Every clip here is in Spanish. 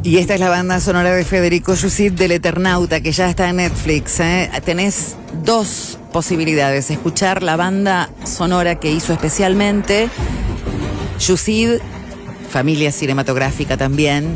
Y esta es la banda sonora de Federico Yusid del Eternauta, que ya está en Netflix. Tenés dos posibilidades: escuchar la banda sonora que hizo especialmente Yusid, familia cinematográfica también,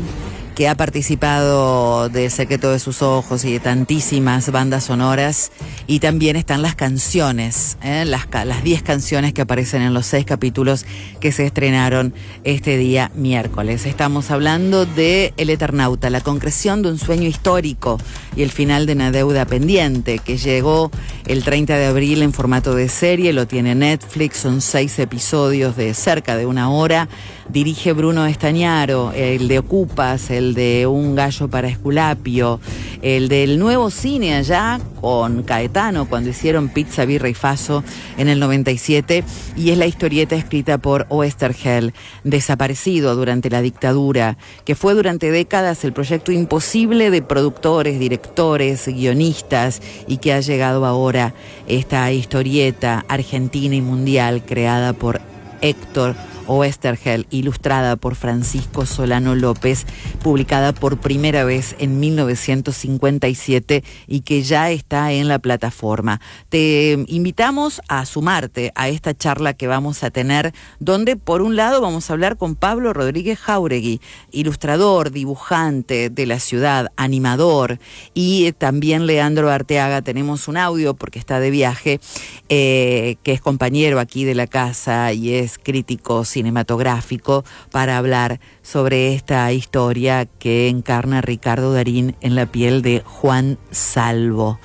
que ha participado de El secreto de sus ojos y de tantísimas bandas sonoras, y también están las canciones, las 10 canciones que aparecen en los 6 capítulos que se estrenaron este día miércoles. Estamos hablando de El Eternauta, la concreción de un sueño histórico y el final de una deuda pendiente, que llegó el 30 de abril en formato de serie, lo tiene Netflix, son 6 episodios de cerca de 1 hora. Dirige Bruno Estañaro, el de Ocupas, el de Un gallo para Esculapio, el del Nuevo Cine allá con Caetano cuando hicieron Pizza, Birra y Faso en el 97, y es la historieta escrita por Oesterheld, desaparecido durante la dictadura, que fue durante décadas el proyecto imposible de productores, directores, guionistas, y que ha llegado ahora esta historieta argentina y mundial creada por Héctor Oesterheld, ilustrada por Francisco Solano López, publicada por primera vez en 1957 y que ya está en la plataforma. Te invitamos a sumarte a esta charla que vamos a tener, donde por un lado vamos a hablar con Pablo Rodríguez Jáuregui, ilustrador, dibujante de la ciudad, animador, y también Leandro Arteaga. Tenemos un audio porque está de viaje, que es compañero aquí de la casa y es crítico cinematográfico, para hablar sobre esta historia que encarna Ricardo Darín en la piel de Juan Salvo.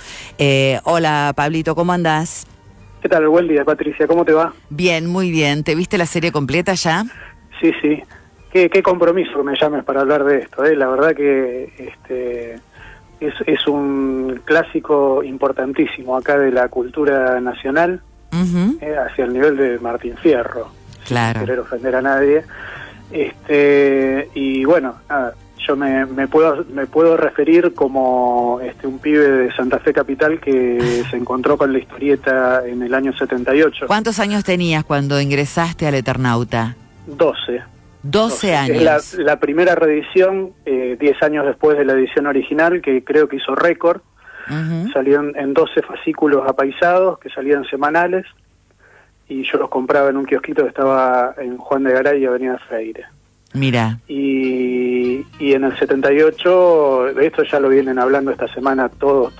Hola, Pablito, ¿cómo andás? ¿Qué tal? Buen día, Patricia, ¿cómo te va? Bien, muy bien. ¿Te viste la serie completa ya? Sí. Qué compromiso que me llames para hablar de esto, La verdad que es un clásico importantísimo acá de la cultura nacional, hacia el nivel de Martín Fierro. Claro. Sin querer ofender a nadie. Y bueno, nada, yo me puedo referir como un pibe de Santa Fe capital que se encontró con la historieta en el año 78. ¿Cuántos años tenías cuando ingresaste al Eternauta? 12 años. Es la primera reedición, 10 años después de la edición original, que creo que hizo récord. Salió en 12 fascículos apaisados, que salían semanales, y yo los compraba en un kiosquito que estaba en Juan de Garay y Avenida Freire. Mira. Y en el 78, de esto ya lo vienen hablando esta semana todos,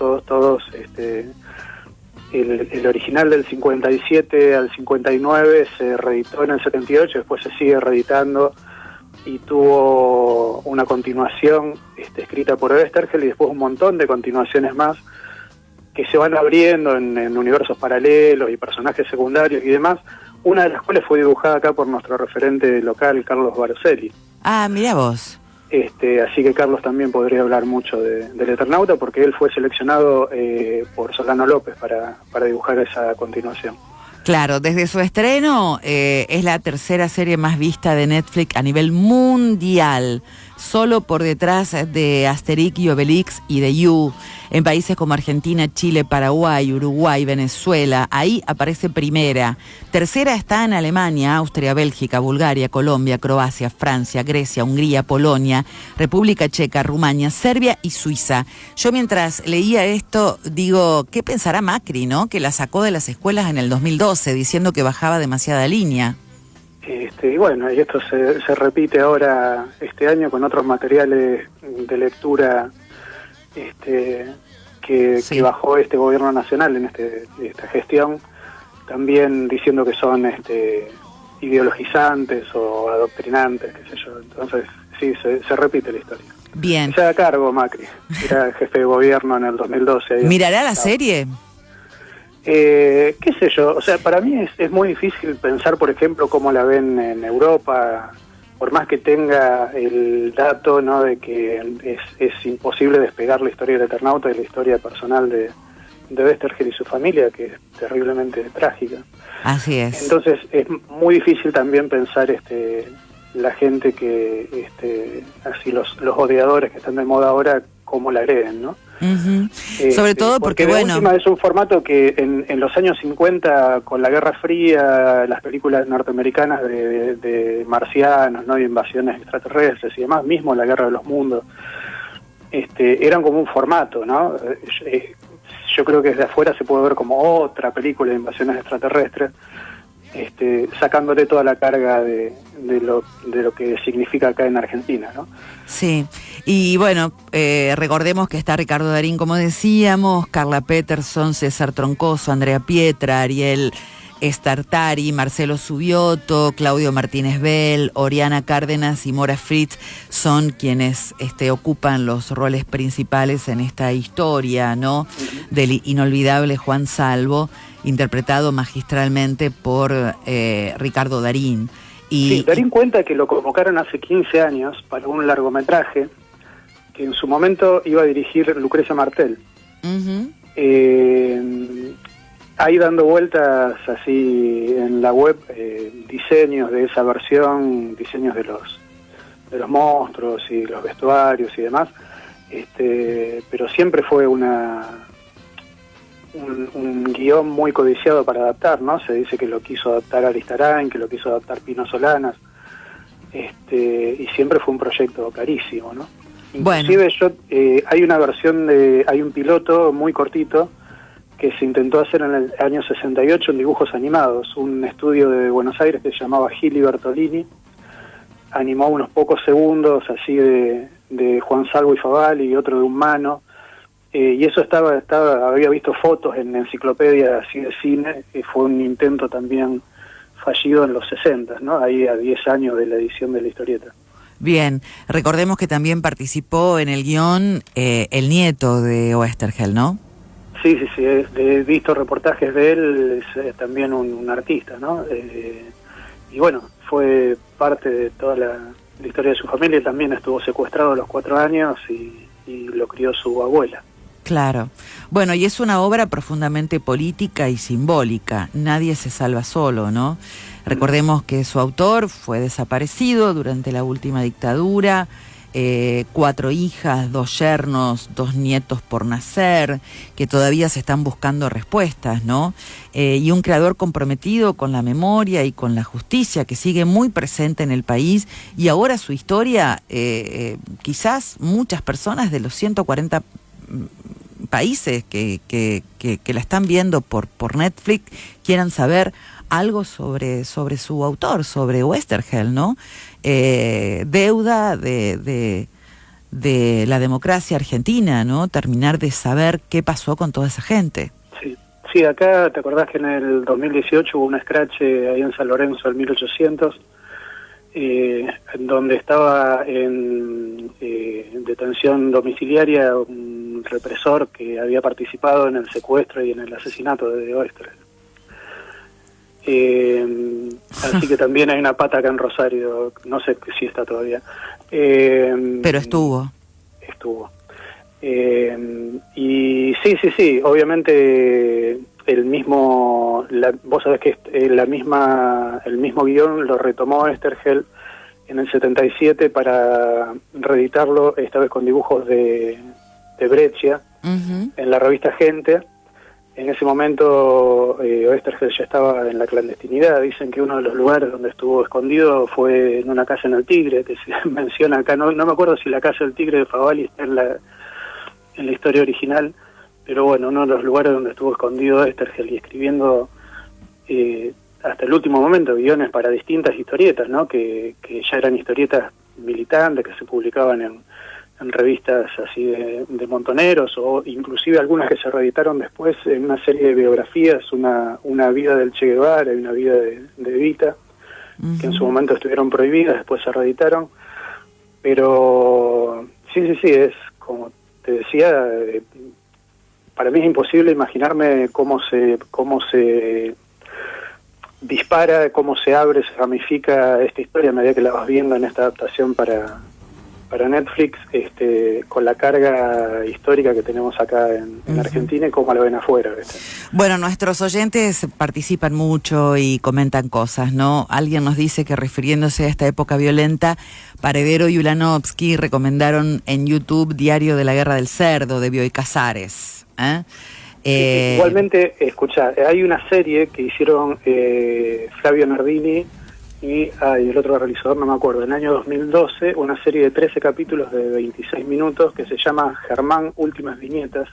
el original del 57 al 59 se reeditó en el 78, después se sigue reeditando y tuvo una continuación escrita por Oesterheld y después un montón de continuaciones más que se van abriendo en universos paralelos y personajes secundarios y demás, una de las cuales fue dibujada acá por nuestro referente local, Carlos Baroselli. Ah, mira vos. Así que Carlos también podría hablar mucho del Eternauta, porque él fue seleccionado por Solano López para dibujar esa continuación. Claro, desde su estreno es la tercera serie más vista de Netflix a nivel mundial, solo por detrás de Asterix y Obelix y de You. En países como Argentina, Chile, Paraguay, Uruguay, Venezuela, ahí aparece primera. Tercera está en Alemania, Austria, Bélgica, Bulgaria, Colombia, Croacia, Francia, Grecia, Hungría, Polonia, República Checa, Rumania, Serbia y Suiza. Yo mientras leía esto digo, ¿qué pensará Macri, no? Que la sacó de las escuelas en el 2012 diciendo que bajaba demasiada línea. Y bueno, y esto se repite ahora este año con otros materiales de lectura que bajó este gobierno nacional en esta gestión, también diciendo que son ideologizantes o adoctrinantes, qué sé yo. Entonces sí, se repite la historia. Bien. Se haga cargo Macri, era jefe de gobierno en el 2012. ¿Mirará la serie? Qué sé yo, o sea, para mí es muy difícil pensar, por ejemplo, cómo la ven en Europa, por más que tenga el dato, ¿no?, de que es imposible despegar la historia del Eternauta de la historia personal de Oesterheld y su familia, que es terriblemente trágica. Así es. Entonces es muy difícil también pensar la gente que, así los odiadores que están de moda ahora, cómo la agreden, ¿no? Sobre todo porque de bueno... última es un formato que en los años 50, con la Guerra Fría, las películas norteamericanas de marcianos, ¿no? Y invasiones extraterrestres y demás, mismo la Guerra de los Mundos, eran como un formato, ¿no? Yo creo que desde afuera se puede ver como otra película de invasiones extraterrestres, sacándole toda la carga de lo que significa acá en Argentina, ¿no? Sí, y bueno, recordemos que está Ricardo Darín, como decíamos, Carla Peterson, César Troncoso, Andrea Pietra, Ariel Startari, Marcelo Subioto, Claudio Martínez Bell, Oriana Cárdenas y Mora Fritz son quienes ocupan los roles principales en esta historia, ¿no? Del inolvidable Juan Salvo, interpretado magistralmente por Ricardo Darín. Sí, Darín cuenta que lo convocaron hace 15 años para un largometraje que en su momento iba a dirigir Lucrecia Martel. Hay dando vueltas así en la web diseños de esa versión, diseños de los monstruos y los vestuarios y demás, pero siempre fue un guión muy codiciado para adaptar, ¿no? Se dice que lo quiso adaptar Aristarain, que lo quiso adaptar Pino Solanas, y siempre fue un proyecto carísimo, ¿no? Inclusive hay una versión hay un piloto muy cortito que se intentó hacer en el año 68 en dibujos animados. Un estudio de Buenos Aires que se llamaba Gili Bertolini animó unos pocos segundos así de Juan Salvo y Favale y otro de un Mano. Y eso había visto fotos en enciclopedia así de cine, que fue un intento también fallido en los 60, ¿no? Ahí a 10 años de la edición de la historieta. Bien, recordemos que también participó en el guión el nieto de Oesterheld, ¿no? Sí, he visto reportajes de él, es también un artista, ¿no? Y bueno, fue parte de toda la historia de su familia, también estuvo secuestrado a los 4 años y lo crió su abuela. Claro. Bueno, y es una obra profundamente política y simbólica. Nadie se salva solo, ¿no? Recordemos que su autor fue desaparecido durante la última dictadura, 4 hijas, 2 yernos, 2 nietos por nacer, que todavía se están buscando respuestas, ¿no? Y un creador comprometido con la memoria y con la justicia, que sigue muy presente en el país, y ahora su historia, quizás muchas personas de los 140 países que la están viendo por Netflix quieran saber algo sobre su autor, sobre Oesterheld, ¿no? Deuda de la democracia argentina, ¿no? Terminar de saber qué pasó con toda esa gente. Sí, acá te acordás que en el 2018 hubo un scratch ahí en San Lorenzo, el 1800, donde estaba en detención domiciliaria un represor que había participado en el secuestro y en el asesinato de Oesterheld. Así que también hay una pata acá en Rosario, no sé si está todavía. Pero estuvo. Y sí, obviamente vos sabés que el mismo guión lo retomó Oesterheld en el 77 para reeditarlo, esta vez con dibujos de Breccia, en la revista Gente. En ese momento Oesterheld ya estaba en la clandestinidad. Dicen que uno de los lugares donde estuvo escondido fue en una casa en el Tigre, que se menciona acá. No me acuerdo si la casa del Tigre de Favale está en la historia original, pero bueno, uno de los lugares donde estuvo escondido Oesterheld y escribiendo hasta el último momento guiones para distintas historietas, ¿no? Que ya eran historietas militantes, que se publicaban en revistas así de montoneros, o inclusive algunas que se reeditaron después en una serie de biografías, una vida del Che Guevara y una vida de Evita, que en su momento estuvieron prohibidas, después se reeditaron. Pero sí, es como te decía, para mí es imposible imaginarme cómo se dispara, cómo se abre, se ramifica esta historia a medida que la vas viendo en esta adaptación para para Netflix, con la carga histórica que tenemos acá en Argentina y cómo lo ven afuera, ¿viste? Bueno, nuestros oyentes participan mucho y comentan cosas, ¿no? Alguien nos dice que refiriéndose a esta época violenta, Paredero y Ulanovsky recomendaron en YouTube Diario de la Guerra del Cerdo, de Bioy Casares. Igualmente, escuchá, hay una serie que hicieron Flavio Nardini y el otro realizador, no me acuerdo, en el año 2012, una serie de 13 capítulos de 26 minutos que se llama Germán Últimas Viñetas,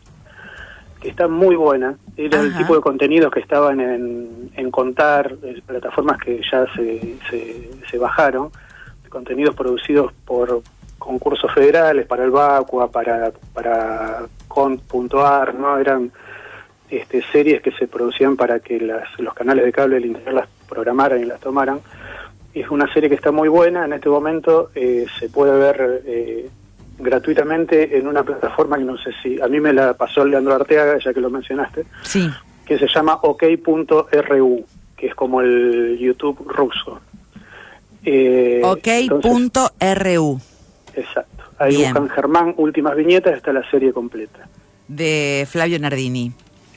que está muy buena. Era el tipo de contenidos que estaban en Contar, plataformas que ya se bajaron, contenidos producidos por concursos federales, para el Vacua, para Cont.ar, ¿no? Eran series que se producían para que los canales de cable del interior las programaran y las tomaran. Es una serie que está muy buena. En este momento se puede ver gratuitamente en una plataforma que no sé si... A mí me la pasó Leandro Arteaga, ya que lo mencionaste. Sí. Que se llama OK.ru, que es como el YouTube ruso. OK.ru. Exacto. Ahí buscan Germán Últimas Viñetas, está la serie completa. De Flavio Nardini.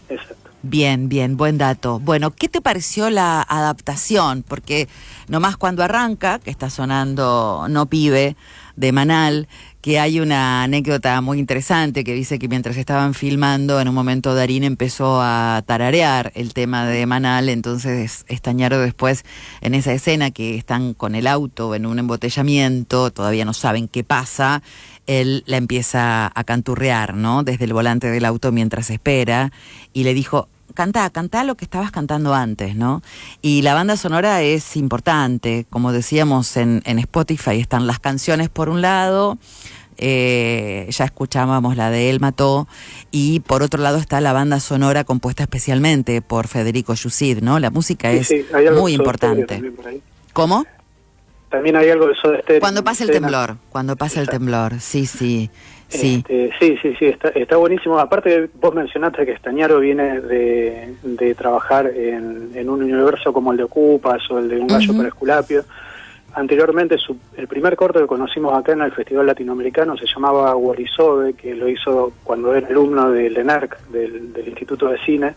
Exacto. Bien, buen dato. Bueno, ¿qué te pareció la adaptación? Porque nomás cuando arranca, que está sonando No Pibe, de Manal, que hay una anécdota muy interesante que dice que mientras estaban filmando, en un momento Darín empezó a tararear el tema de Manal, entonces Estañaro después, en esa escena que están con el auto en un embotellamiento, todavía no saben qué pasa, él la empieza a canturrear, ¿no? Desde el volante del auto mientras espera, y le dijo: cantá lo que estabas cantando antes, ¿no? Y la banda sonora es importante, como decíamos en Spotify, están las canciones por un lado, ya escuchábamos la de Él Mató, y por otro lado está la banda sonora compuesta especialmente por Federico Yusid, ¿no? La música es muy importante. ¿Cómo? También hay algo de Soda Stereo. Cuando pasa el temblor, sí. Sí, está buenísimo. Aparte, vos mencionaste que Estañaro viene de trabajar en un universo como el de Ocupas o el de Un Gallo para Esculapio. Anteriormente, el primer corto que conocimos acá en el Festival Latinoamericano se llamaba Warisove, que lo hizo cuando era alumno del ENARC, del Instituto de Cine.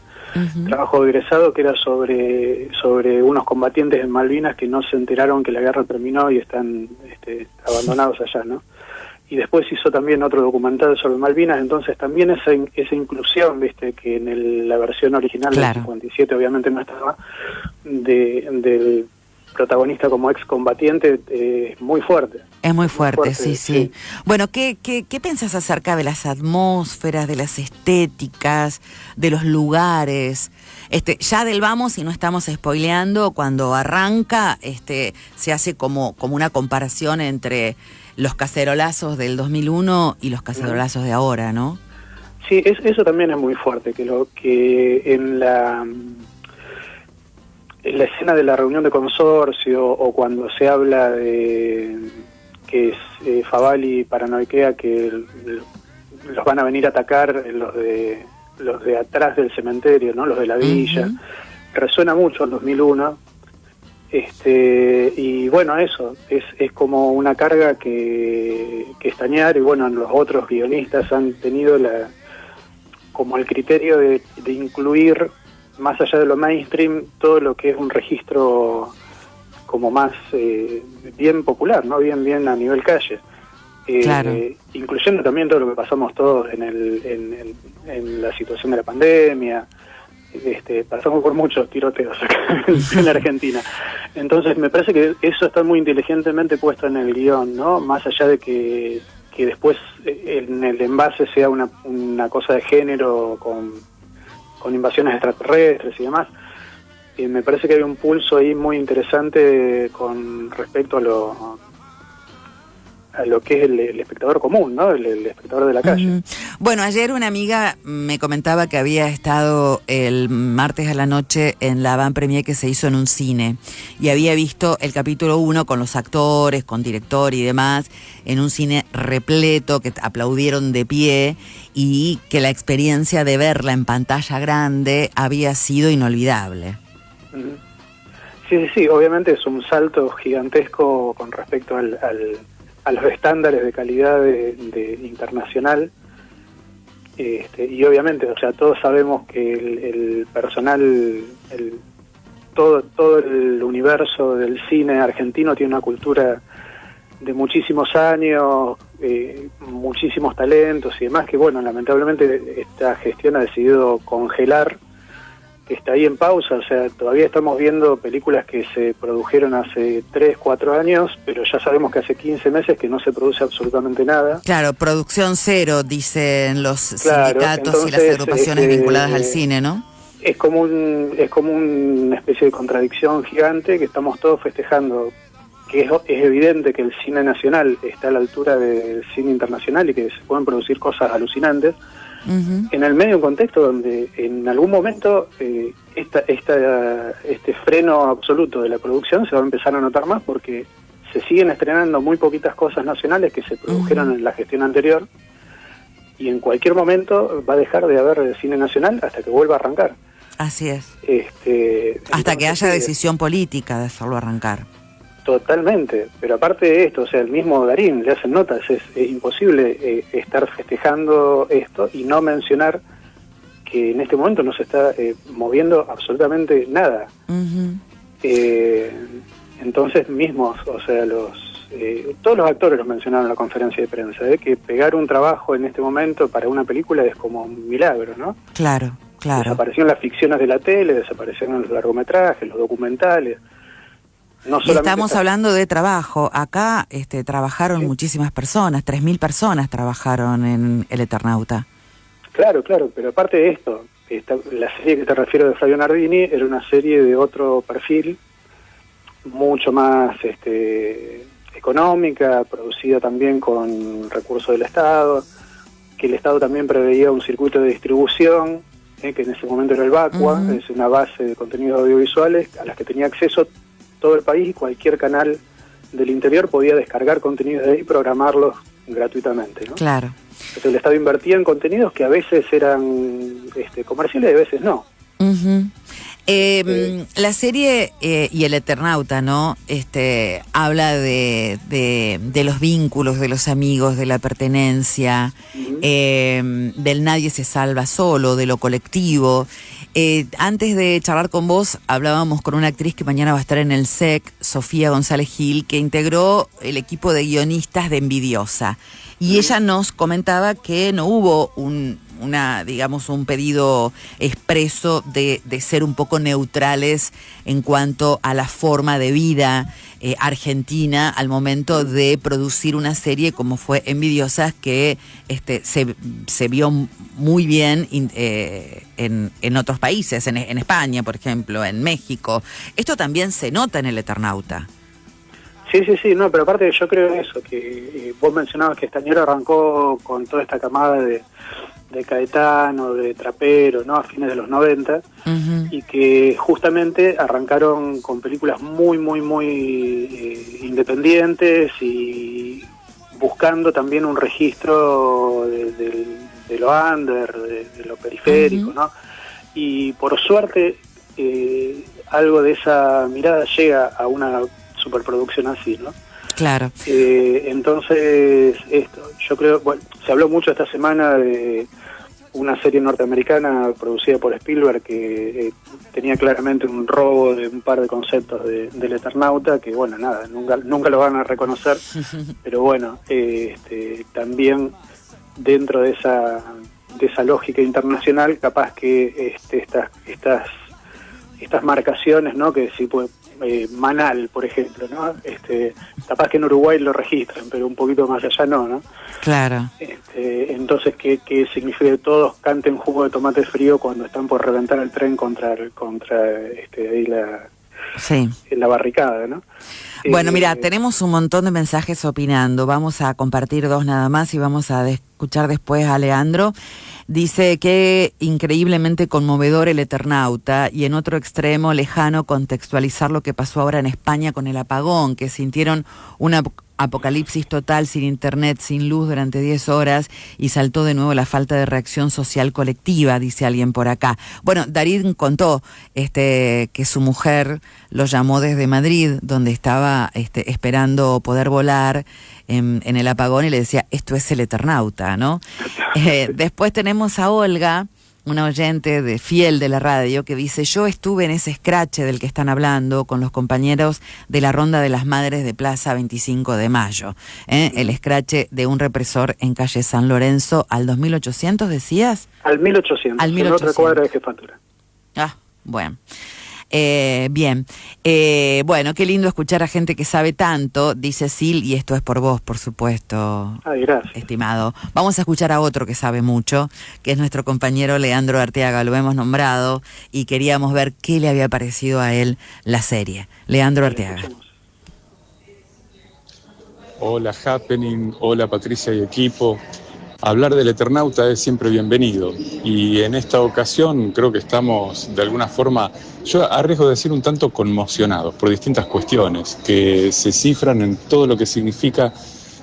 Trabajo egresado que era sobre unos combatientes en Malvinas que no se enteraron que la guerra terminó y están abandonados allá, ¿no? Y después hizo también otro documental sobre Malvinas. Entonces también esa inclusión, viste, que en la versión original del 57 obviamente no estaba, del protagonista como excombatiente, es muy fuerte. Es muy fuerte, sí. Bueno, ¿qué pensás acerca de las atmósferas, de las estéticas, de los lugares? Ya del vamos, y no estamos spoileando, cuando arranca, se hace como una comparación entre los cacerolazos del 2001 y los cacerolazos de ahora, ¿no? Sí, eso también es muy fuerte, que en la escena de la reunión de consorcio, o cuando se habla de que es Favali paranoiquea que los van a venir a atacar los de atrás del cementerio, ¿no? Los de la villa. Resuena mucho el 2001. Y bueno, eso es como una carga que Estañaro y bueno, los otros guionistas han tenido como el criterio de incluir, más allá de lo mainstream, todo lo que es un registro como más bien popular, ¿no? Bien a nivel calle. Claro. Incluyendo también todo lo que pasamos todos en la situación de la pandemia. Pasamos por muchos tiroteos acá en Argentina. Entonces me parece que eso está muy inteligentemente puesto en el guión, ¿no? Más allá de que después en el envase sea una cosa de género con invasiones extraterrestres y demás. Me parece que hay un pulso ahí muy interesante con respecto a lo que es el espectador común, ¿no? El espectador de la calle. Bueno, ayer una amiga me comentaba que había estado el martes a la noche en la avant premiere que se hizo en un cine y había visto el capítulo 1 con los actores, con director y demás, en un cine repleto, que aplaudieron de pie, y que la experiencia de verla en pantalla grande había sido inolvidable. Sí, obviamente es un salto gigantesco con respecto al a los estándares de calidad internacional. Y obviamente, o sea, todos sabemos que el personal, todo el universo del cine argentino tiene una cultura de muchísimos años, muchísimos talentos y demás, que bueno, lamentablemente esta gestión ha decidido congelar, que está ahí en pausa. O sea, todavía estamos viendo películas que se produjeron hace 3, 4 años, pero ya sabemos que hace 15 meses que no se produce absolutamente nada. Claro, producción cero, dicen los sindicatos, entonces, y las agrupaciones vinculadas al cine, ¿no? Es como una especie de contradicción gigante, que estamos todos festejando, que es evidente que el cine nacional está a la altura del cine internacional y que se pueden producir cosas alucinantes. Uh-huh. En el medio de un contexto donde en algún momento este freno absoluto de la producción se va a empezar a notar más, porque se siguen estrenando muy poquitas cosas nacionales que se produjeron en la gestión anterior, y en cualquier momento va a dejar de haber cine nacional hasta que vuelva a arrancar. Así es. Hasta Entonces, que haya decisión política de hacerlo arrancar. Totalmente, pero aparte de esto, o sea, el mismo Darín le hacen notas, es imposible estar festejando esto y no mencionar que en este momento no se está moviendo absolutamente nada. Uh-huh. Entonces mismos, o sea, todos los actores los mencionaron en la conferencia de prensa, que pegar un trabajo en este momento para una película es como un milagro, ¿no? Claro. Desaparecieron las ficciones de la tele, desaparecieron los largometrajes, los documentales. No y estamos hablando de trabajo. Acá trabajaron muchísimas personas, 3.000 personas trabajaron en El Eternauta. Claro, pero aparte de esto, la serie que te refiero de Flavio Nardini era una serie de otro perfil, mucho más económica, producida también con recursos del Estado, que el Estado también preveía un circuito de distribución, que en ese momento era el VACUA, uh-huh. Es una base de contenidos audiovisuales a las que tenía acceso todo el país, y cualquier canal del interior podía descargar contenidos de ahí y programarlos gratuitamente, ¿no? Claro. Entonces el Estado invertía en contenidos que a veces eran comerciales y a veces no. Uh-huh. La serie y El Eternauta, ¿no? Habla de los vínculos, de los amigos, de la pertenencia, uh-huh. Del nadie se salva solo, de lo colectivo. Antes de charlar con vos, hablábamos con una actriz que mañana va a estar en el SEC, Sofía González Gil, que integró el equipo de guionistas de Envidiosa. Y ella nos comentaba que no hubo un pedido expreso de ser un poco neutrales en cuanto a la forma de vida argentina al momento de producir una serie como fue Envidiosas, que se vio muy bien en otros países, en España, por ejemplo, en México. Esto también se nota en El Eternauta. Sí, no, pero aparte yo creo eso, que vos mencionabas que Estañero arrancó con toda esta camada de Caetano, de trapero, ¿no? A fines de los 90, uh-huh. Y que justamente arrancaron con películas muy, muy, muy independientes y buscando también un registro de lo under, de lo periférico, uh-huh. ¿no? Y por suerte algo de esa mirada llega a una superproducción así, ¿no? Claro. Entonces, yo creo, bueno, se habló mucho esta semana de una serie norteamericana producida por Spielberg que tenía claramente un robo de un par de conceptos del Eternauta, que bueno, nada, nunca lo van a reconocer, pero bueno, también dentro de esa lógica internacional, capaz que estas marcaciones, ¿no? Que sí puede, Manal, por ejemplo, ¿no? Capaz que en Uruguay lo registran, pero un poquito más allá no. Claro. Entonces, ¿qué significa que todos canten jugo de tomate frío cuando están por reventar el tren contra ahí la barricada, ¿no? Bueno, mira, tenemos un montón de mensajes opinando. Vamos a compartir 2 nada más y vamos a escuchar después a Leandro. Dice que increíblemente conmovedor El Eternauta, y en otro extremo lejano contextualizar lo que pasó ahora en España con el apagón, que sintieron una apocalipsis total, sin internet, sin luz durante 10 horas y saltó de nuevo la falta de reacción social colectiva, dice alguien por acá. Bueno, Darín contó que su mujer lo llamó desde Madrid, donde estaba esperando poder volar en el apagón, y le decía, esto es El Eternauta, ¿no? Después tenemos a Olga, una oyente fiel de la radio, que dice, yo estuve en ese escrache del que están hablando con los compañeros de la Ronda de las Madres de Plaza 25 de Mayo. El escrache de un represor en calle San Lorenzo al 2800, ¿decías? Al 1800, al 1800. En otra cuadra de Jefatura. Ah, bueno. Bien, bueno, qué lindo escuchar a gente que sabe tanto, dice Sil, y esto es por vos, por supuesto. Ay, gracias. Estimado. Vamos a escuchar a otro que sabe mucho, que es nuestro compañero Leandro Arteaga, lo hemos nombrado, y queríamos ver qué le había parecido a él la serie. Leandro Arteaga. Hola Happening, hola Patricia y equipo. Hablar del Eternauta es siempre bienvenido, y en esta ocasión creo que estamos de alguna forma, yo arriesgo de decir, un tanto conmocionados por distintas cuestiones que se cifran en todo lo que significa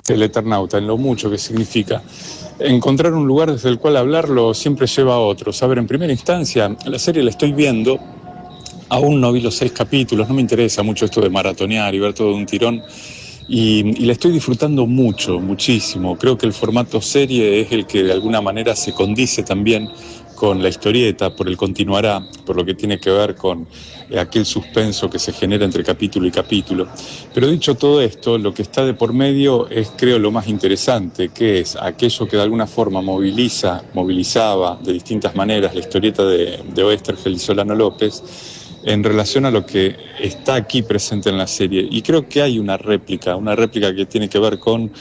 el Eternauta, en lo mucho que significa. Encontrar un lugar desde el cual hablarlo siempre lleva a otros. A ver, en primera instancia, la serie la estoy viendo, aún no vi los 6 capítulos, no me interesa mucho esto de maratonear y ver todo de un tirón. Y la estoy disfrutando mucho, muchísimo. Creo que el formato serie es el que de alguna manera se condice también con la historieta, por el continuará, por lo que tiene que ver con aquel suspenso que se genera entre capítulo y capítulo. Pero dicho todo esto, lo que está de por medio es, creo, lo más interesante, que es aquello que de alguna forma movilizaba de distintas maneras la historieta de Oesterheld y Solano López, en relación a lo que está aquí presente en la serie. Y creo que hay una réplica que tiene que ver con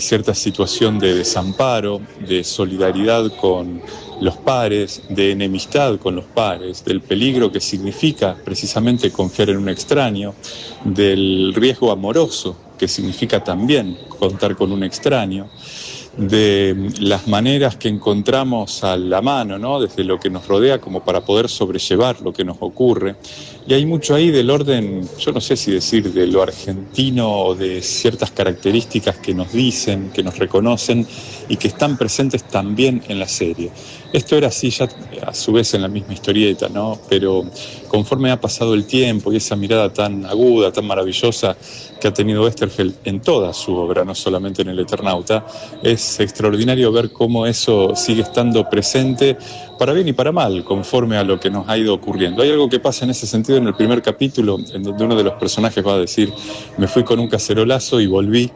cierta situación de desamparo, de solidaridad con los pares, de enemistad con los pares, del peligro que significa precisamente confiar en un extraño, del riesgo amoroso que significa también contar con un extraño, de las maneras que encontramos a la mano, ¿no?, desde lo que nos rodea, como para poder sobrellevar lo que nos ocurre. Y hay mucho ahí del orden, yo no sé si decir de lo argentino o de ciertas características que nos dicen, que nos reconocen y que están presentes también en la serie. Esto era así ya a su vez en la misma historieta, ¿no? Pero conforme ha pasado el tiempo y esa mirada tan aguda, tan maravillosa que ha tenido Oesterheld en toda su obra, no solamente en El Eternauta, es extraordinario ver cómo eso sigue estando presente para bien y para mal, conforme a lo que nos ha ido ocurriendo. Hay algo que pasa en ese sentido en el primer capítulo, en donde uno de los personajes va a decir, me fui con un cacerolazo y volví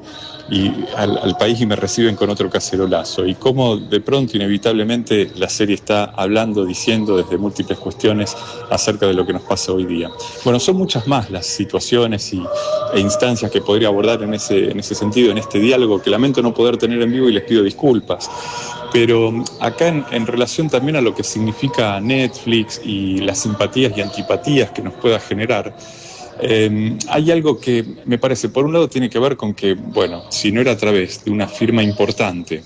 al país y me reciben con otro cacerolazo, y cómo de pronto inevitablemente la serie está hablando, diciendo desde múltiples cuestiones acerca de lo que nos pasa hoy día. Bueno, son muchas más las situaciones e instancias que podría abordar en ese sentido, en este diálogo, que lamento no poder tener en vivo y les pido disculpas. Pero acá en relación también a lo que significa Netflix y las simpatías y antipatías que nos pueda generar, hay algo que me parece, por un lado tiene que ver con que, bueno, si no era a través de una firma importante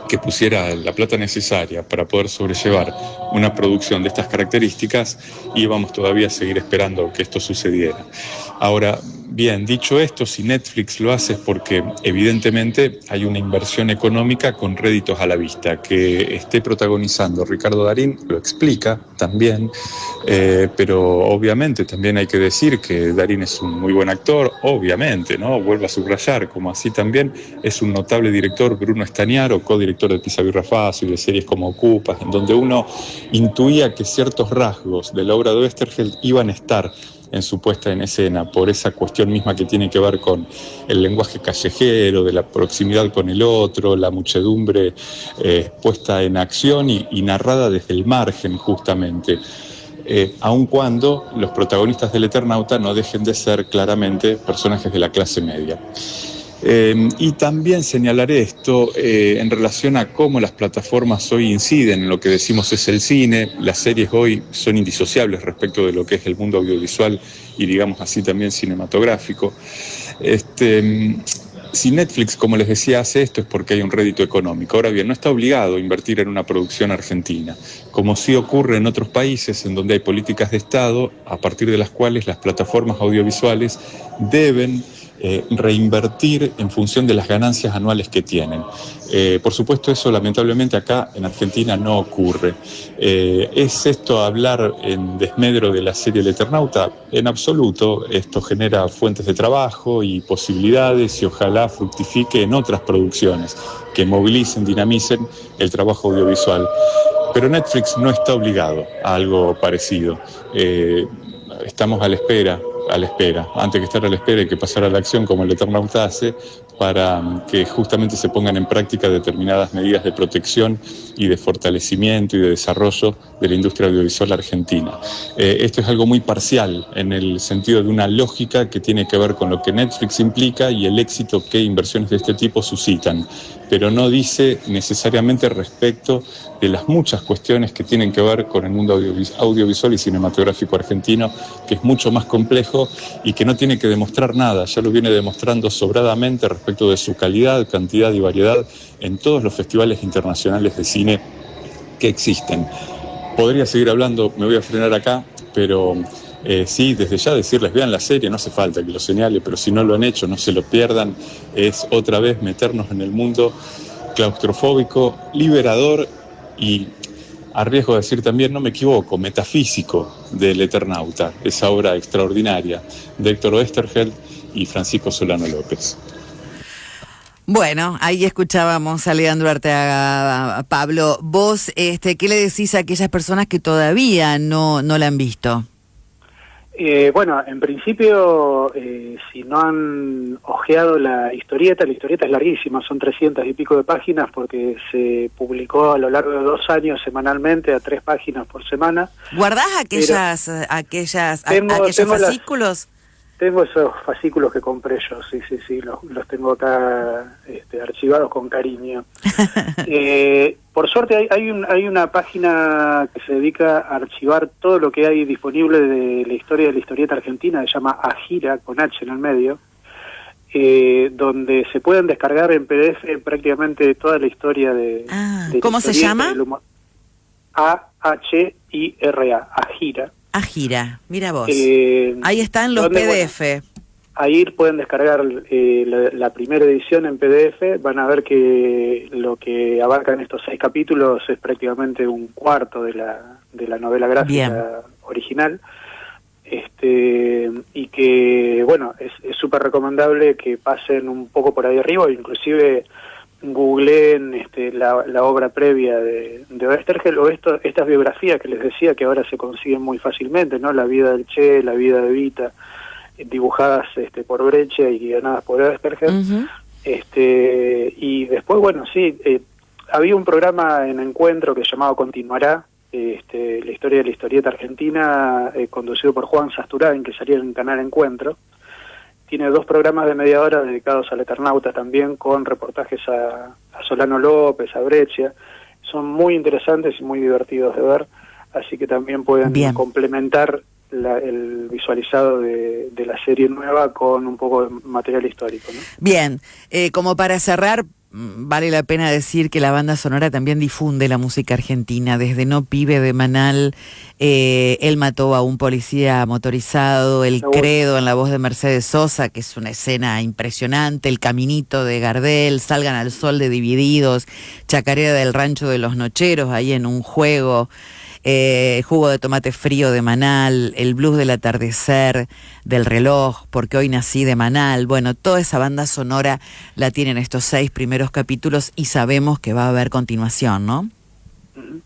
que pusiera la plata necesaria para poder sobrellevar una producción de estas características, íbamos todavía a seguir esperando que esto sucediera. Ahora, bien, dicho esto, si Netflix lo hace es porque evidentemente hay una inversión económica con réditos a la vista. Que esté protagonizando Ricardo Darín lo explica también, pero obviamente también hay que decir que Darín es un muy buen actor, obviamente, ¿no? Vuelvo a subrayar, como así también es un notable director Bruno Estañaro, codirector de Pisa Birra Faso y de series como Ocupas, en donde uno intuía que ciertos rasgos de la obra de Oesterheld iban a estar en su puesta en escena, por esa cuestión misma que tiene que ver con el lenguaje callejero, de la proximidad con el otro, la muchedumbre puesta en acción y narrada desde el margen justamente, aun cuando los protagonistas del Eternauta no dejen de ser claramente personajes de la clase media. Y también señalaré esto en relación a cómo las plataformas hoy inciden en lo que decimos es el cine. Las series hoy son indisociables respecto de lo que es el mundo audiovisual y, digamos así, también cinematográfico. Si Netflix, como les decía, hace esto es porque hay un rédito económico. Ahora bien, no está obligado a invertir en una producción argentina, como sí ocurre en otros países en donde hay políticas de Estado a partir de las cuales las plataformas audiovisuales deben reinvertir en función de las ganancias anuales que tienen. Por supuesto, eso lamentablemente acá en Argentina no ocurre. ¿Es esto hablar en desmedro de la serie El Eternauta? En absoluto. Esto genera fuentes de trabajo y posibilidades y ojalá fructifique en otras producciones que movilicen, dinamicen el trabajo audiovisual. Pero Netflix no está obligado a algo parecido. Estamos a la espera, antes que estar a la espera y que pasara la acción como el Eternauta hace, para que justamente se pongan en práctica determinadas medidas de protección y de fortalecimiento y de desarrollo de la industria audiovisual argentina. Esto es algo muy parcial en el sentido de una lógica que tiene que ver con lo que Netflix implica y el éxito que inversiones de este tipo suscitan, pero no dice necesariamente respecto de las muchas cuestiones que tienen que ver con el mundo audiovisual y cinematográfico argentino, que es mucho más complejo y que no tiene que demostrar nada, ya lo viene demostrando sobradamente respecto de su calidad, cantidad y variedad en todos los festivales internacionales de cine que existen. Podría seguir hablando, me voy a frenar acá, pero sí, desde ya decirles, vean la serie, no hace falta que lo señale, pero si no lo han hecho, no se lo pierdan, es otra vez meternos en el mundo claustrofóbico, liberador y, a riesgo de decir también, no me equivoco, metafísico del Eternauta, esa obra extraordinaria de Héctor Oesterheld y Francisco Solano López. Bueno, ahí escuchábamos a Leandro Arteaga. Pablo, vos, ¿qué le decís a aquellas personas que todavía no la han visto? Bueno, en principio, si no han ojeado la historieta es larguísima, son 300 y pico de páginas porque se publicó a lo largo de 2 años semanalmente a 3 páginas por semana. ¿Guardás aquellos fascículos? Tengo esos fascículos que compré yo, sí, los tengo acá archivados con cariño. Por suerte hay una página que se dedica a archivar todo lo que hay disponible de la historieta argentina, se llama Agira, con H en el medio, donde se pueden descargar en PDF prácticamente toda la historia de ¿cómo se llama? AHIRA, Agira. Agira, mira vos. Ahí están los PDF. Bueno, ahí pueden descargar la primera edición en PDF, van a ver que lo que abarcan estos 6 capítulos es prácticamente un cuarto de la novela gráfica original. Y que, bueno, es súper recomendable que pasen un poco por ahí arriba, inclusive googleen la obra previa de Oesterheld o estas biografías que les decía que ahora se consiguen muy fácilmente, ¿no? La vida del Che, la vida de Evita, dibujadas por Breccia y guionadas por Oesterheld. Uh-huh. Y después, bueno, sí, había un programa en Encuentro que llamado Continuará, la historia de la historieta argentina, conducido por Juan Sasturán, que salía en el canal Encuentro. Tiene 2 programas de media hora dedicados al Eternauta también, con reportajes a Solano López, a Breccia. Son muy interesantes y muy divertidos de ver, así que también pueden complementar el visualizado de la serie nueva con un poco de material histórico, ¿no? Bien, como para cerrar, vale la pena decir que la banda sonora también difunde la música argentina, desde No Pibe de Manal, Él mató a un policía motorizado, El Credo en la voz de Mercedes Sosa, que es una escena impresionante, El Caminito de Gardel, Salgan al Sol de Divididos, Chacarera del Rancho de los Nocheros, ahí en un juego, Jugo de Tomate Frío de Manal, El Blues del Atardecer, del Reloj, Porque Hoy Nací de Manal. Bueno, toda esa banda sonora la tienen estos 6 primeros capítulos y sabemos que va a haber continuación, ¿no? Uh-huh.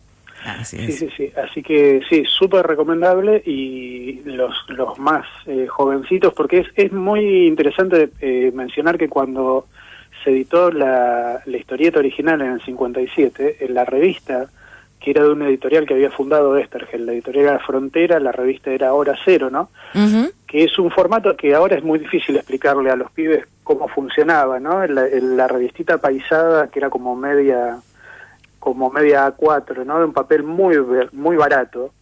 Así es. Sí. Así que sí, súper recomendable, y los más jovencitos, porque es muy interesante mencionar que cuando se editó la historieta original en el 57, en la revista, que era de una editorial que había fundado Oesterheld, la editorial era Frontera, la revista era Hora Cero, ¿no? Uh-huh. Que es un formato que ahora es muy difícil explicarle a los pibes cómo funcionaba, ¿no? La revistita paisada, que era como media A4, ¿no? De un papel muy barato,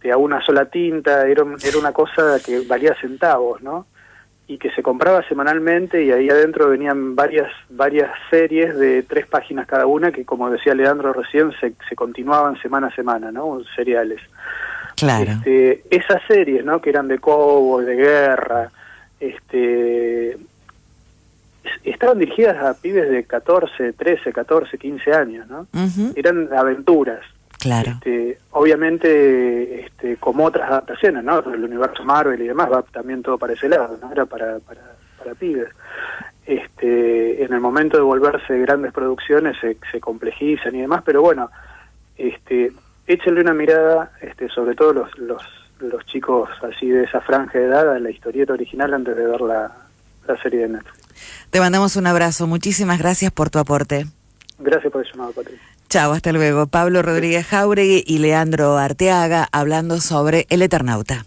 a una sola tinta, era una cosa que valía centavos, ¿no? Y que se compraba semanalmente, y ahí adentro venían varias series de 3 páginas cada una, que, como decía Leandro recién, se continuaban semana a semana, ¿no? Seriales. Claro. Esas series, ¿no? Que eran de cowboy, de guerra, estaban dirigidas a pibes de 14, 13, 14, 15 años, ¿no? Ujú. Eran aventuras. Claro. Obviamente, como otras adaptaciones, ¿no? El universo Marvel y demás, va también todo para ese lado, ¿no? Era para pibes. En el momento de volverse grandes producciones se complejizan y demás, pero bueno, échenle una mirada, sobre todo los chicos así de esa franja de edad, a la historieta original antes de ver la serie de Netflix. Te mandamos un abrazo. Muchísimas gracias por tu aporte. Gracias por el llamado, Patricia. Chao, hasta luego. Pablo Rodríguez Jáuregui y Leandro Arteaga hablando sobre El Eternauta.